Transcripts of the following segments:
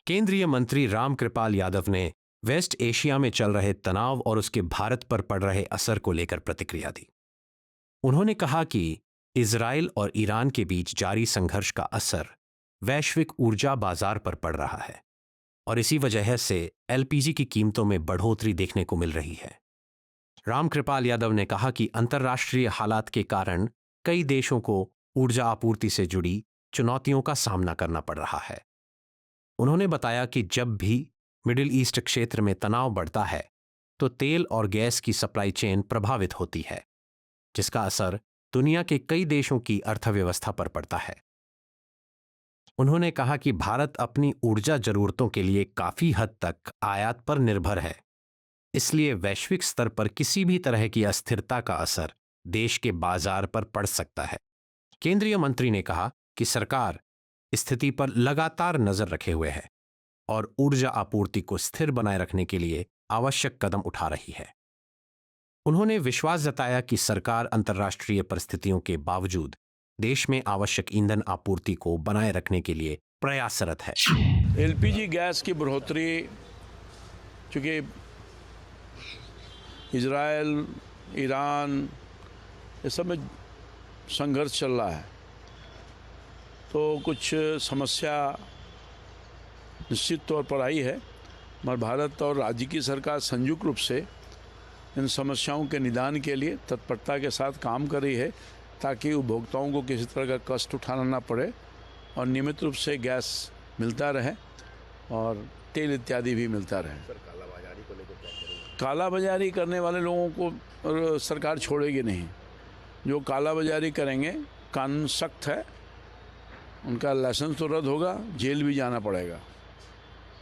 केंद्रीय मंत्री रामकृपाल यादव ने वेस्ट एशिया में चल रहे तनाव और उसके भारत पर पड़ रहे असर को लेकर प्रतिक्रिया दी। उन्होंने कहा कि इजराइल और ईरान के बीच जारी संघर्ष का असर वैश्विक ऊर्जा बाजार पर पड़ रहा है और इसी वजह से एलपीजी की कीमतों में बढ़ोतरी देखने को मिल रही है। रामकृपाल यादव ने कहा कि अंतर्राष्ट्रीय हालात के कारण कई देशों को ऊर्जा आपूर्ति से जुड़ी चुनौतियों का सामना करना पड़ रहा है। उन्होंने बताया कि जब भी मिडिल ईस्ट क्षेत्र में तनाव बढ़ता है तो तेल और गैस की सप्लाई चेन प्रभावित होती है, जिसका असर दुनिया के कई देशों की अर्थव्यवस्था पर पड़ता है। उन्होंने कहा कि भारत अपनी ऊर्जा जरूरतों के लिए काफी हद तक आयात पर निर्भर है, इसलिए वैश्विक स्तर पर किसी भी तरह की अस्थिरता का असर देश के बाजार पर पड़ सकता है। केंद्रीय मंत्री ने कहा कि सरकार स्थिति पर लगातार नजर रखे हुए है और ऊर्जा आपूर्ति को स्थिर बनाए रखने के लिए आवश्यक कदम उठा रही है। उन्होंने विश्वास जताया कि सरकार अंतर्राष्ट्रीय परिस्थितियों के बावजूद देश में आवश्यक ईंधन आपूर्ति को बनाए रखने के लिए प्रयासरत है। एलपीजी गैस की बढ़ोतरी, चूँकि इजराइल, ईरान, ये सब में संघर्ष चल रहा है, तो कुछ समस्या निश्चित तौर पर आई है, मगर भारत और राज्य की सरकार संयुक्त रूप से इन समस्याओं के निदान के लिए तत्परता के साथ काम कर रही है, ताकि उपभोक्ताओं को किसी तरह का कष्ट उठाना ना पड़े और नियमित रूप से गैस मिलता रहे और तेल इत्यादि भी मिलता रहे। सर, कालाबाजारी को लेकर क्या करेंगे? कालाबाजारी करने वाले लोगों को सरकार छोड़ेगी नहीं। जो कालाबाजारी करेंगे, कानून सख्त है, उनका लाइसेंस तो रद्द होगा, जेल भी जाना पड़ेगा।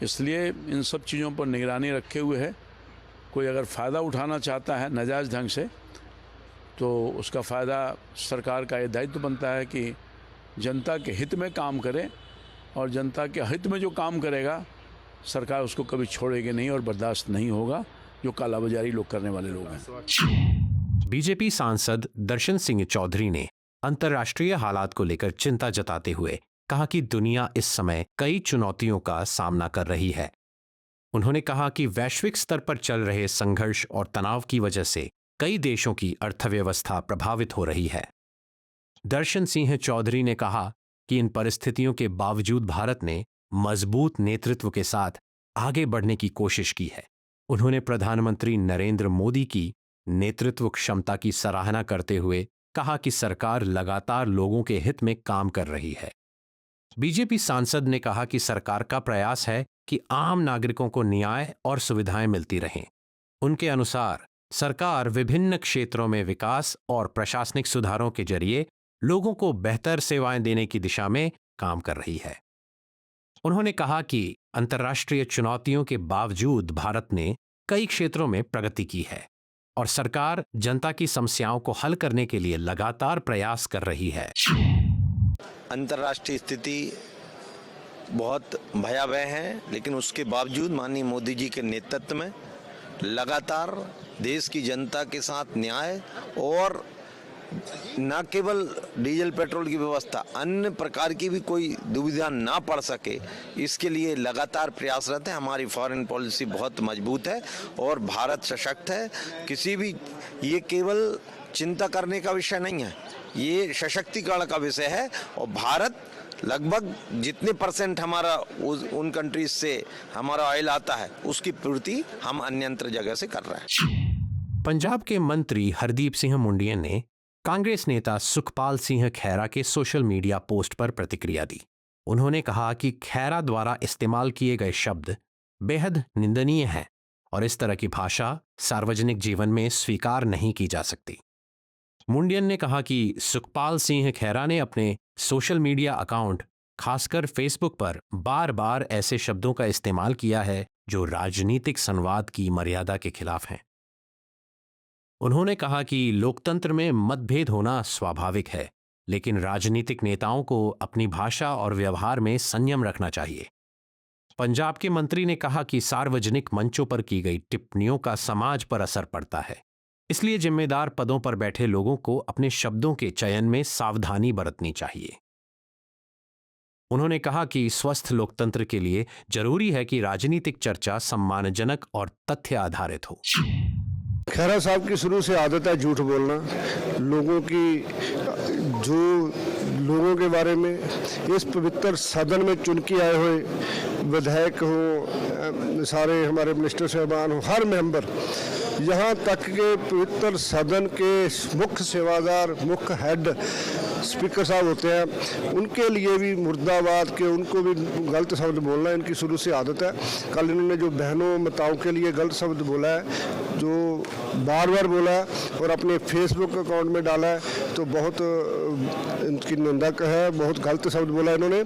इसलिए इन सब चीज़ों पर निगरानी रखे हुए है। कोई अगर फ़ायदा उठाना चाहता है नाजायज़ ढंग से, तो उसका फ़ायदा सरकार का ये दायित्व बनता है कि जनता के हित में काम करे, और जनता के हित में जो काम करेगा सरकार उसको कभी छोड़ेगी नहीं और बर्दाश्त नहीं होगा, जो कालाबाजारी लोग करने वाले लोग हैं। बीजेपी सांसद दर्शन सिंह चौधरी ने अंतर्राष्ट्रीय हालात को लेकर चिंता जताते हुए कहा कि दुनिया इस समय कई चुनौतियों का सामना कर रही है। उन्होंने कहा कि वैश्विक स्तर पर चल रहे संघर्ष और तनाव की वजह से कई देशों की अर्थव्यवस्था प्रभावित हो रही है। दर्शन सिंह चौधरी ने कहा कि इन परिस्थितियों के बावजूद भारत ने मजबूत नेतृत्व के साथ आगे बढ़ने की कोशिश की है। उन्होंने प्रधानमंत्री नरेंद्र मोदी की नेतृत्व क्षमता की सराहना करते हुए कहा कि सरकार लगातार लोगों के हित में काम कर रही है। बीजेपी सांसद ने कहा कि सरकार का प्रयास है कि आम नागरिकों को न्याय और सुविधाएं मिलती रहें। उनके अनुसार सरकार विभिन्न क्षेत्रों में विकास और प्रशासनिक सुधारों के जरिए लोगों को बेहतर सेवाएं देने की दिशा में काम कर रही है। उन्होंने कहा कि अंतर्राष्ट्रीय चुनौतियों के बावजूद भारत ने कई क्षेत्रों में प्रगति की है और सरकार जनता की समस्याओं को हल करने के लिए लगातार प्रयास कर रही है। अंतर्राष्ट्रीय स्थिति बहुत भयावह है, लेकिन उसके बावजूद माननीय मोदी जी के नेतृत्व में लगातार देश की जनता के साथ न्याय और न केवल डीजल पेट्रोल की व्यवस्था, अन्य प्रकार की भी कोई दुविधा ना पड़ सके, इसके लिए लगातार प्रयासरत है। हमारी फॉरेन पॉलिसी बहुत मजबूत है और भारत सशक्त है। किसी भी, ये केवल चिंता करने का विषय नहीं है, ये सशक्तिकरण का विषय है। और भारत लगभग जितने % हमारा उन कंट्रीज से हमारा ऑयल आता है, उसकी पूर्ति हम अन्यंत्र जगह से कर रहे हैं। पंजाब के मंत्री हरदीप सिंह मुंडियन ने कांग्रेस नेता सुखपाल सिंह खैरा के सोशल मीडिया पोस्ट पर प्रतिक्रिया दी। उन्होंने कहा कि खैरा द्वारा इस्तेमाल किए गए शब्द बेहद निंदनीय हैं और इस तरह की भाषा सार्वजनिक जीवन में स्वीकार नहीं की जा सकती। मुंडियन ने कहा कि सुखपाल सिंह खैरा ने अपने सोशल मीडिया अकाउंट, खासकर फेसबुक पर बार बार ऐसे शब्दों का इस्तेमाल किया है जो राजनीतिक संवाद की मर्यादा के खिलाफ हैं। उन्होंने कहा कि लोकतंत्र में मतभेद होना स्वाभाविक है, लेकिन राजनीतिक नेताओं को अपनी भाषा और व्यवहार में संयम रखना चाहिए। पंजाब के मंत्री ने कहा कि सार्वजनिक मंचों पर की गई टिप्पणियों का समाज पर असर पड़ता है, इसलिए जिम्मेदार पदों पर बैठे लोगों को अपने शब्दों के चयन में सावधानी बरतनी चाहिए। उन्होंने कहा कि स्वस्थ लोकतंत्र के लिए जरूरी है कि राजनीतिक चर्चा सम्मानजनक और तथ्य आधारित हो। खैरा साहब की शुरू से आदत है झूठ बोलना, लोगों के बारे में। इस पवित्र सदन में चुन के आए हुए विधायक हो, सारे हमारे मिनिस्टर साहबान हो, हर मेंबर, यहाँ तक के पवित्र सदन के मुख्य सेवादार, मुख्य हेड स्पीकर साहब होते हैं, उनके लिए भी मुर्दाबाद के, उनको भी गलत शब्द बोलना इनकी शुरू से आदत है। कल इन्होंने जो बहनों माताओं के लिए गलत शब्द बोला है, जो बार बार बोला है और अपने फेसबुक अकाउंट में डाला है, तो बहुत इनकी निंदक है, बहुत गलत शब्द बोला इन्होंने।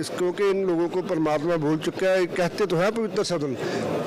इसको कि इन लोगों को परमात्मा भूल चुका है। कहते तो हैं पवित्र सदन,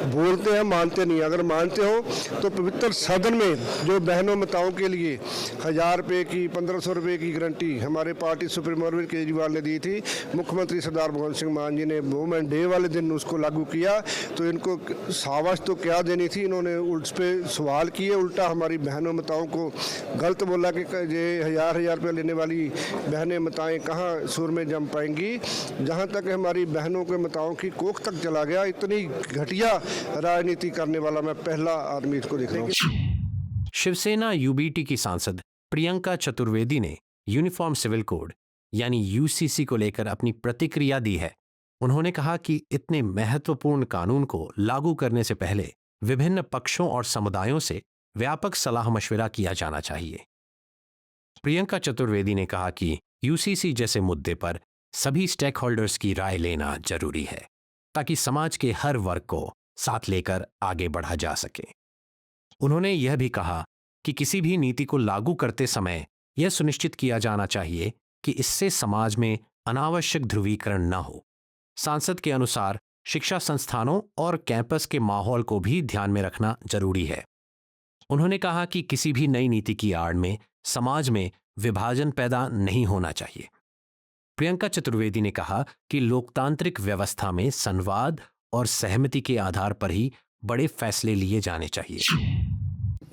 बोलते हैं, मानते नहीं। अगर मानते हो तो पवित्र सदन में जो बहनों माताओं के लिए 1000 रुपये की, 1500 रुपये की गारंटी हमारे पार्टी सुप्रीम अरविंद केजरीवाल ने दी थी, मुख्यमंत्री सरदार भगवंत सिंह मान जी ने वुमेन डे वाले दिन उसको लागू किया, तो इनको शाबाश तो क्या देनी थी। इन्होंने उस पर सवाल किए, उल्टा हमारी बहनों माताओं को गलत बोला कि ये 1000 रुपये लेने वाली बहनें माताएं कहाँ सुर में जम पाएंगी। जहाँ तक हमारी बहनों के माताओं की कोख तक चला गया। इतनी घटिया राजनीति करने वाला मैं पहला आदमी इसको देख रहा हूँ। शिवसेना यूबीटी की सांसद प्रियंका चतुर्वेदी ने यूनिफॉर्म सिविल कोड यानी यूसीसी को लेकर अपनी प्रतिक्रिया दी है। उन्होंने कहा कि इतने महत्वपूर्ण कानून को लागू करने से पहले विभिन्न पक्षों और समुदायों से व्यापक सलाह मशविरा किया जाना चाहिए। प्रियंका चतुर्वेदी ने कहा कि यूसीसी जैसे मुद्दे पर सभी स्टेक होल्डर्स की राय लेना जरूरी है, ताकि समाज के हर वर्ग को साथ लेकर आगे बढ़ा जा सके। उन्होंने यह भी कहा कि किसी भी नीति को लागू करते समय यह सुनिश्चित किया जाना चाहिए कि इससे समाज में अनावश्यक ध्रुवीकरण न हो। सांसद के अनुसार शिक्षा संस्थानों और कैंपस के माहौल को भी ध्यान में रखना जरूरी है। उन्होंने कहा कि किसी भी नई नीति की आड़ में समाज में विभाजन पैदा नहीं होना चाहिए। प्रियंका चतुर्वेदी ने कहा कि लोकतांत्रिक व्यवस्था में संवाद और सहमति के आधार पर ही बड़े फैसले लिए जाने चाहिए।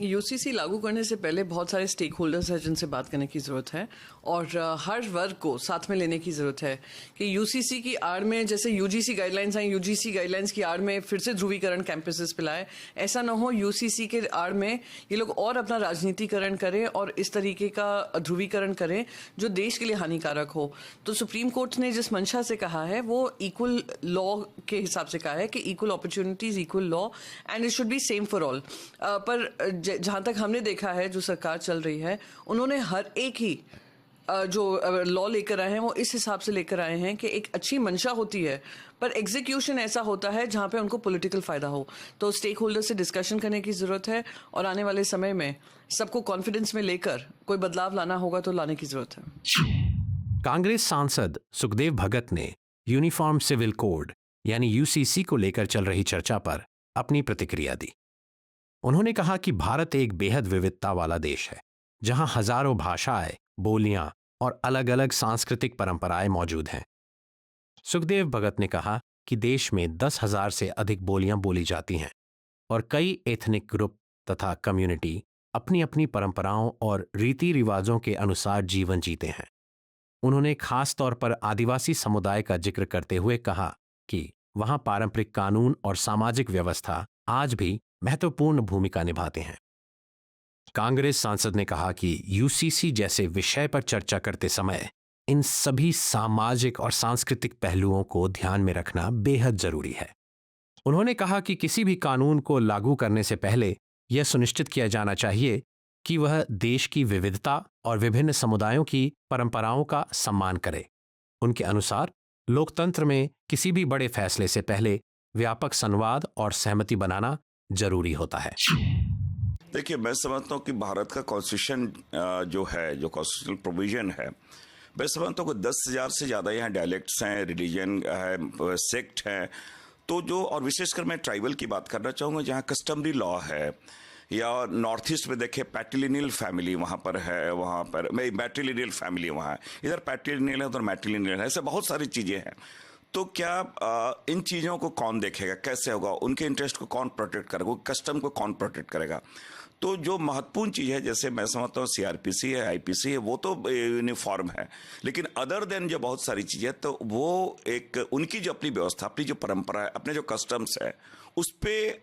यूसीसी लागू करने से पहले बहुत सारे स्टेक होल्डर्स हैं जिनसे बात करने की ज़रूरत है और हर वर्ग को साथ में लेने की ज़रूरत है कि यूसीसी की आड़ में जैसे यूजीसी गाइडलाइंस हैं, यूजीसी गाइडलाइंस की आड़ में फिर से ध्रुवीकरण कैंपसेस पे लाए। ऐसा ना हो यूसीसी के आड़ में ये लोग और अपना राजनीतिकरण करें और इस तरीके का ध्रुवीकरण करें जो देश के लिए हानिकारक हो। तो सुप्रीम कोर्ट ने जिस मंशा से कहा है वो इक्वल लॉ के हिसाब से कहा है कि equal opportunities, equal law and it should be same for all. पर जहाँ तक हमने देखा है जो सरकार चल रही है, उन्होंने हर एक ही जो लॉ लेकर आए हैं वो इस हिसाब से लेकर आए हैं कि एक अच्छी मंशा होती है पर एग्जीक्यूशन ऐसा होता है जहाँ पे उनको पॉलिटिकल फ़ायदा हो। तो स्टेक होल्डर से डिस्कशन करने की ज़रूरत है और आने वाले समय में सबको कॉन्फिडेंस में लेकर कोई बदलाव लाना होगा तो लाने की ज़रूरत है। कांग्रेस सांसद सुखदेव भगत ने यूनिफॉर्म सिविल कोड यानी यूसीसी को लेकर चल रही चर्चा पर अपनी प्रतिक्रिया दी। उन्होंने कहा कि भारत एक बेहद विविधता वाला देश है, जहां हजारों भाषाएं, बोलियां और अलग अलग सांस्कृतिक परंपराएं मौजूद हैं। सुखदेव भगत ने कहा कि देश में 10,000 से अधिक बोलियां बोली जाती हैं और कई एथनिक ग्रुप तथा कम्युनिटी अपनी अपनी परंपराओं और रीति रिवाजों के अनुसार जीवन जीते हैं। उन्होंने खास तौर पर आदिवासी समुदाय का जिक्र करते हुए कहा कि वहां पारंपरिक कानून और सामाजिक व्यवस्था आज भी महत्वपूर्ण भूमिका निभाते हैं। कांग्रेस सांसद ने कहा कि यूसीसी जैसे विषय पर चर्चा करते समय इन सभी सामाजिक और सांस्कृतिक पहलुओं को ध्यान में रखना बेहद जरूरी है। उन्होंने कहा कि किसी भी कानून को लागू करने से पहले यह सुनिश्चित किया जाना चाहिए कि वह देश की विविधता और विभिन्न समुदायों की परंपराओं का सम्मान करे। उनके अनुसार लोकतंत्र में किसी भी बड़े फैसले से पहले व्यापक संवाद और सहमति बनाना जरूरी होता है। देखिए, मैं समझता हूँ कि भारत का कॉन्स्टिट्यूशन जो है, जो कॉन्स्टिट्यूशनल प्रोविजन है, मैं समझता हूँ कि 10,000 से ज़्यादा यहाँ डायलेक्ट्स हैं, रिलीजन है, सेक्ट हैं। तो जो, और विशेषकर मैं ट्राइबल की बात करना चाहूँगा, जहाँ कस्टमरी लॉ है, या नॉर्थ ईस्ट में देखें पैट्रिलिनियल फैमिली वहाँ पर है, वहाँ पर मैट्रिलिनियल फैमिली वहाँ है, इधर पैट्रिलिनियल है, उधर मैट्रिलिनियल है, ऐसे बहुत सारी चीज़ें हैं। तो क्या इन चीज़ों को कौन देखेगा, कैसे होगा, उनके इंटरेस्ट को कौन प्रोटेक्ट करेगा, कस्टम को कौन प्रोटेक्ट करेगा? तो जो महत्वपूर्ण चीज़ है, जैसे मैं समझता हूँ सीआरपीसी है, आईपीसी है, वो तो यूनिफॉर्म है, लेकिन अदर देन जो बहुत सारी चीज़ें, तो वो एक उनकी जो अपनी व्यवस्था, अपनी जो परंपरा है, अपने जो कस्टम्स है, उस पर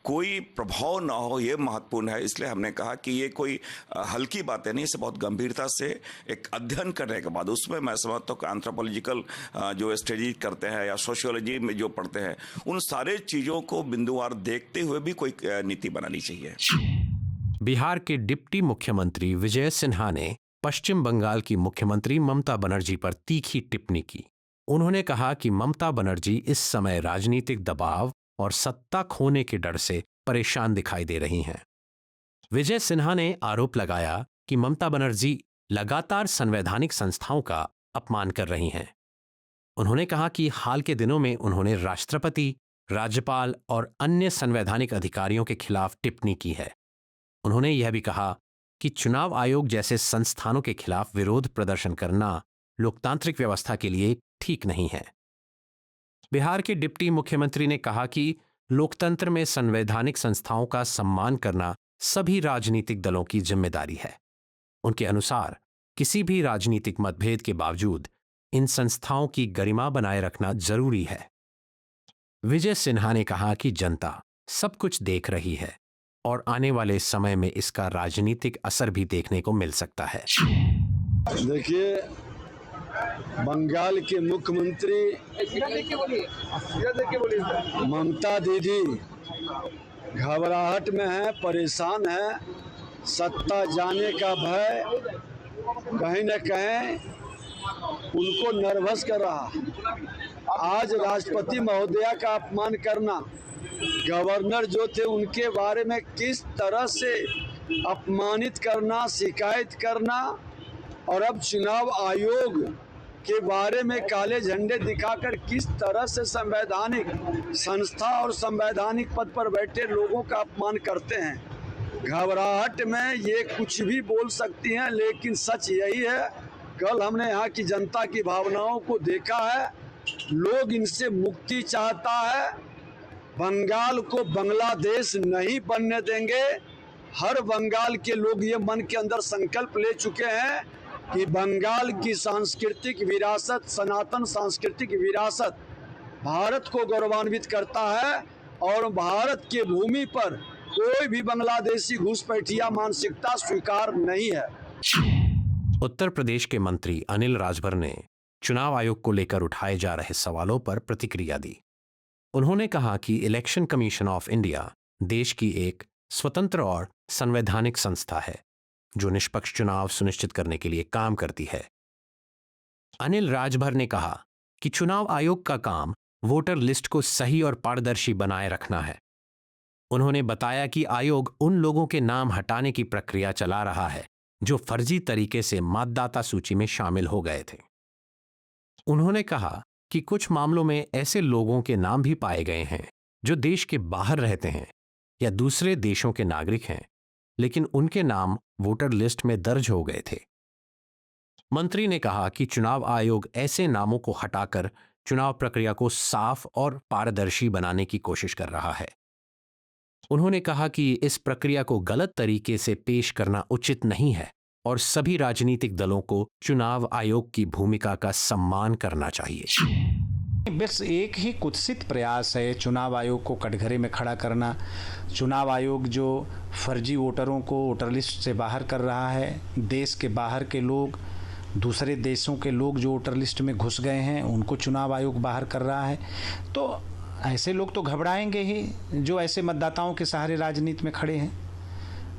कोई प्रभाव ना हो, ये महत्वपूर्ण है। इसलिए हमने कहा कि ये कोई हल्की बातें नहीं, इसे बहुत गंभीरता से एक अध्ययन करने के बाद, उसमें मैं समझता हूँ कि एंथ्रोपोलॉजिकल जो स्टडी करते हैं या सोशियोलॉजी में जो पढ़ते हैं, उन सारे चीज़ों को बिंदुवार देखते हुए भी कोई नीति बनानी चाहिए। बिहार के डिप्टी मुख्यमंत्री विजय सिन्हा ने पश्चिम बंगाल की मुख्यमंत्री ममता बनर्जी पर तीखी टिप्पणी की। उन्होंने कहा कि ममता बनर्जी इस समय राजनीतिक दबाव और सत्ता खोने के डर से परेशान दिखाई दे रही हैं। विजय सिन्हा ने आरोप लगाया कि ममता बनर्जी लगातार संवैधानिक संस्थाओं का अपमान कर रही हैं। उन्होंने कहा कि हाल के दिनों में उन्होंने राष्ट्रपति, राज्यपाल और अन्य संवैधानिक अधिकारियों के खिलाफ टिप्पणी की है। उन्होंने यह भी कहा कि चुनाव आयोग जैसे संस्थानों के खिलाफ विरोध प्रदर्शन करना लोकतांत्रिक व्यवस्था के लिए ठीक नहीं है। बिहार के डिप्टी मुख्यमंत्री ने कहा कि लोकतंत्र में संवैधानिक संस्थाओं का सम्मान करना सभी राजनीतिक दलों की जिम्मेदारी है। उनके अनुसार किसी भी राजनीतिक मतभेद के बावजूद इन संस्थाओं की गरिमा बनाए रखना जरूरी है। विजय सिन्हा ने कहा कि जनता सब कुछ देख रही है और आने वाले समय में इसका राजनीतिक असर भी देखने को मिल सकता है। देखिए, बंगाल के मुख्यमंत्री ममता दीदी घबराहट में है, परेशान है, सत्ता जाने का भय कहीं न कहीं उनको नर्वस कर रहा। आज राष्ट्रपति महोदया का अपमान करना, गवर्नर जो थे उनके बारे में किस तरह से अपमानित करना, शिकायत करना, और अब चुनाव आयोग के बारे में काले झंडे दिखाकर किस तरह से संवैधानिक संस्था और संवैधानिक पद पर बैठे लोगों का अपमान करते हैं। घबराहट में ये कुछ भी बोल सकती हैं, लेकिन सच यही है, कल हमने यहाँ की जनता की भावनाओं को देखा है। लोग इनसे मुक्ति चाहता है। बंगाल को बांग्लादेश नहीं बनने देंगे। हर बंगाल के लोग ये मन के अंदर संकल्प ले चुके हैं कि बंगाल की सांस्कृतिक विरासत, सनातन सांस्कृतिक विरासत भारत को गौरवान्वित करता है और भारत की भूमि पर कोई भी बांग्लादेशी घुसपैठिया मानसिकता स्वीकार नहीं है। उत्तर प्रदेश के मंत्री अनिल राजभर ने चुनाव आयोग को लेकर उठाए जा रहे सवालों पर प्रतिक्रिया दी। उन्होंने कहा कि इलेक्शन कमीशन ऑफ इंडिया देश की एक स्वतंत्र और संवैधानिक संस्था है जो निष्पक्ष चुनाव सुनिश्चित करने के लिए काम करती है। अनिल राजभर ने कहा कि चुनाव आयोग का काम वोटर लिस्ट को सही और पारदर्शी बनाए रखना है। उन्होंने बताया कि आयोग उन लोगों के नाम हटाने की प्रक्रिया चला रहा है जो फर्जी तरीके से मतदाता सूची में शामिल हो गए थे। उन्होंने कहा कि कुछ मामलों में ऐसे लोगों के नाम भी पाए गए हैं जो देश के बाहर रहते हैं या दूसरे देशों के नागरिक हैं, लेकिन उनके नाम वोटर लिस्ट में दर्ज हो गए थे। मंत्री ने कहा कि चुनाव आयोग ऐसे नामों को हटाकर चुनाव प्रक्रिया को साफ और पारदर्शी बनाने की कोशिश कर रहा है। उन्होंने कहा कि इस प्रक्रिया को गलत तरीके से पेश करना उचित नहीं है और सभी राजनीतिक दलों को चुनाव आयोग की भूमिका का सम्मान करना चाहिए। बस एक ही कुत्सित प्रयास है चुनाव आयोग को कटघरे में खड़ा करना। चुनाव आयोग जो फर्जी वोटरों को वोटर लिस्ट से बाहर कर रहा है, देश के बाहर के लोग, दूसरे देशों के लोग जो वोटर लिस्ट में घुस गए हैं उनको चुनाव आयोग बाहर कर रहा है, तो ऐसे लोग तो घबराएंगे ही जो ऐसे मतदाताओं के सहारे राजनीति में खड़े हैं।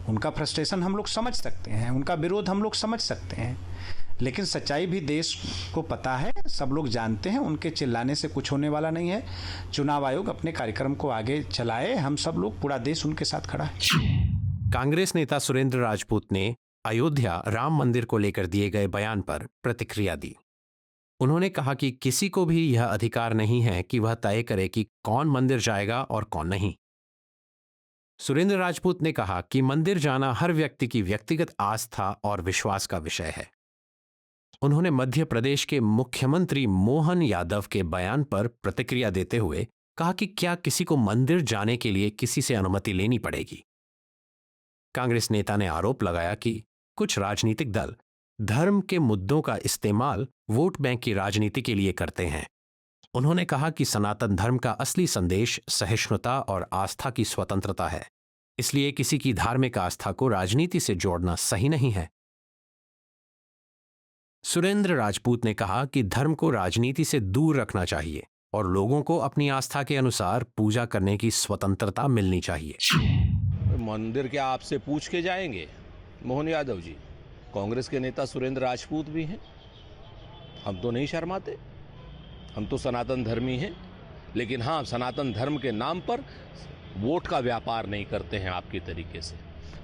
उनका फ्रस्ट्रेशन हम लोग समझ सकते हैं, उनका विरोध हम लोग समझ सकते हैं, लेकिन सच्चाई भी देश को पता है, सब लोग जानते हैं, उनके चिल्लाने से कुछ होने वाला नहीं है। चुनाव आयोग अपने कार्यक्रम को आगे चलाए, हम सब लोग, पूरा देश उनके साथ खड़ा है। कांग्रेस नेता सुरेंद्र राजपूत ने अयोध्या राम मंदिर को लेकर दिए गए बयान पर प्रतिक्रिया दी। उन्होंने कहा कि किसी को भी यह अधिकार नहीं है कि वह तय करे कि कौन मंदिर जाएगा और कौन नहीं। सुरेंद्र राजपूत ने कहा कि मंदिर जाना हर व्यक्ति की व्यक्तिगत आस्था और विश्वास का विषय है। उन्होंने मध्य प्रदेश के मुख्यमंत्री मोहन यादव के बयान पर प्रतिक्रिया देते हुए कहा कि क्या किसी को मंदिर जाने के लिए किसी से अनुमति लेनी पड़ेगी। कांग्रेस नेता ने आरोप लगाया कि कुछ राजनीतिक दल धर्म के मुद्दों का इस्तेमाल वोट बैंक की राजनीति के लिए करते हैं। उन्होंने कहा कि सनातन धर्म का असली संदेश सहिष्णुता और आस्था की स्वतंत्रता है, इसलिए किसी की धार्मिक आस्था को राजनीति से जोड़ना सही नहीं है। सुरेंद्र राजपूत ने कहा कि धर्म को राजनीति से दूर रखना चाहिए और लोगों को अपनी आस्था के अनुसार पूजा करने की स्वतंत्रता मिलनी चाहिए। मंदिर क्या आपसे पूछ के जाएंगे? मोहन यादव जी, कांग्रेस के नेता सुरेंद्र राजपूत भी हैं। हम तो नहीं शर्माते, हम तो सनातन धर्मी हैं। लेकिन हाँ, सनातन धर्म के नाम पर वोट का व्यापार नहीं करते हैं आपके तरीके से।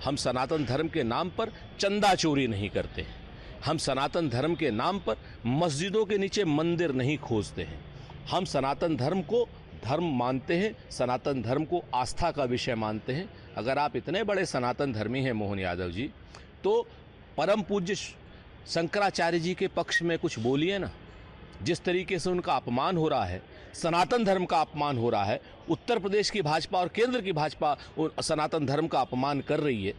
हम सनातन धर्म के नाम पर चंदा चोरी नहीं करते हैं। हम सनातन धर्म के नाम पर मस्जिदों के नीचे मंदिर नहीं खोजते हैं। हम सनातन धर्म को धर्म मानते हैं, सनातन धर्म को आस्था का विषय मानते हैं। अगर आप इतने बड़े सनातन धर्मी हैं मोहन यादव जी, तो परम पूज्य शंकराचार्य जी के पक्ष में कुछ बोलिए ना। जिस तरीके से उनका अपमान हो रहा है, सनातन धर्म का अपमान हो रहा है, उत्तर प्रदेश की भाजपा और केंद्र की भाजपा सनातन धर्म का अपमान कर रही है,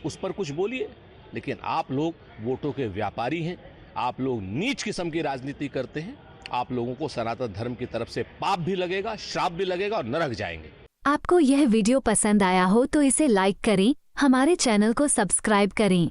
उस पर कुछ बोलिए। लेकिन आप लोग वोटों के व्यापारी हैं, आप लोग नीच किस्म की राजनीति करते हैं। आप लोगों को सनातन धर्म की तरफ से पाप भी लगेगा, श्राप भी लगेगा और नरक जाएंगे। आपको यह वीडियो पसंद आया हो तो इसे लाइक करें, हमारे चैनल को सब्सक्राइब करें।